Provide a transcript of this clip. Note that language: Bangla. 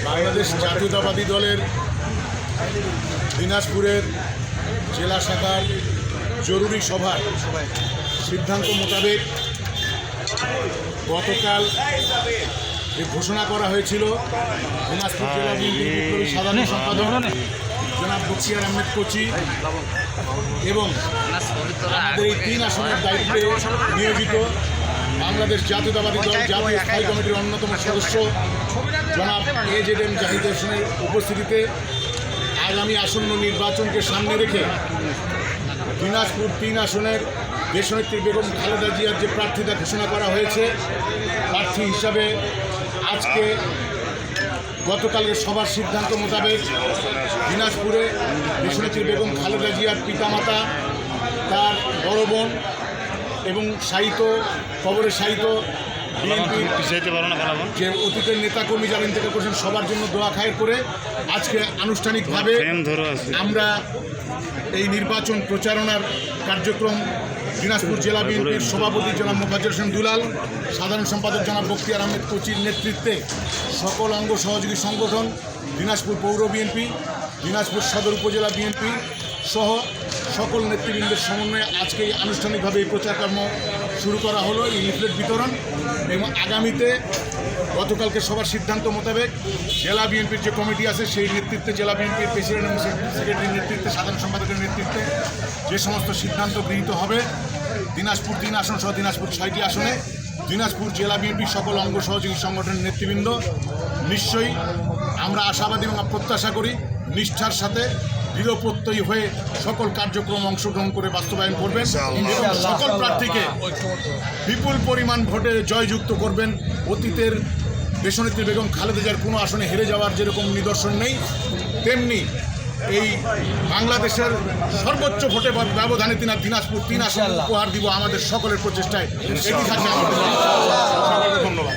বাংলাদেশ জাতীয়তাবাদী দলের দিনাজপুরের জেলা শাখার জরুরি সভার সিদ্ধান্ত মোতাবেক গতকাল যে ঘোষণা করা হয়েছিল দিনাজপুর জেলা বিএনপির বিপ্লবী সাধারণ সম্পাদক জনাব বখতিয়ার আহমেদ কোচি এবং আমাদের এই 3 আসনের দায়িত্বে নিয়োজিত বাংলাদেশ জাতীয়তাবাদী দল জাতীয় স্থায়ী কমিটির অন্যতম সদস্য জনাব AZM জাহিদ হোসেনের উপস্থিতিতে আগামী আসন্ন নির্বাচনকে সামনে রেখে দিনাজপুর 3 আসনের দেশনেত্রী বেগম খালেদা জিয়ার যে প্রার্থিতা ঘোষণা করা হয়েছে, প্রার্থী হিসাবে আজকে গতকালের সভার সিদ্ধান্ত মোতাবেক দিনাজপুরে দেশনেত্রী বেগম খালেদা জিয়ার পিতামাতা, তার বড় বোন এবং কবরে শায়িত বিএনপির যে অতীতের নেতাকর্মী যারা ইন্তেকাল করেছেন সবার জন্য দোয়া খায়ের করে আজকে আনুষ্ঠানিকভাবে আমরা এই নির্বাচন প্রচারণার কার্যক্রম দিনাজপুর জেলা বিএনপির সভাপতি জনাব মোফাজ্জল হোসেন দুলাল, সাধারণ সম্পাদক জনাব বখতিয়ার আহমেদ কোচির নেতৃত্বে সকল অঙ্গ সহযোগী সংগঠন, দিনাজপুর পৌর বিএনপি, দিনাজপুর সদর উপজেলা বিএনপি সহ সকল নেতৃবৃন্দের সমন্বয়ে আজকে আনুষ্ঠানিকভাবে এই প্রচারকর্ম শুরু করা হলো, এই লিফলেট বিতরণ। এবং আগামীতে গতকালকে সবার সিদ্ধান্ত মোতাবেক জেলা বিএনপির যে কমিটি আছে সেই নেতৃত্বে জেলা বিএনপির প্রেসিডেন্ট এবং সেক্রেটারির নেতৃত্বে, সাধারণ সম্পাদকের নেতৃত্বে যে সমস্ত সিদ্ধান্ত গৃহীত হবে দিনাজপুর 3 আসন সহ দিনাজপুর 6টি আসনে দিনাজপুর জেলা বিএনপির সকল অঙ্গ সহযোগী সংগঠনের নেতৃবৃন্দ নিশ্চয়ই আমরা আশাবাদী এবং প্রত্যাশা করি নিষ্ঠার সাথে দৃঢ় প্রত্যয়ী হয়ে সকল কার্যক্রম অংশগ্রহণ করে বাস্তবায়ন করবেন এবং সকল প্রার্থীকে বিপুল পরিমাণ ভোটে জয়যুক্ত করবেন। অতীতের দেশনেত্রী বেগম খালেদা জিয়ার কোনো আসনে হেরে যাওয়ার যেরকম নিদর্শন নেই, তেমনি এই বাংলাদেশের সর্বোচ্চ ভোটে ব্যবধানে দিনাজপুর 3 আসন উপহার দিব আমাদের সকলের প্রচেষ্টায়। এটি থাকে আমাদের। ধন্যবাদ।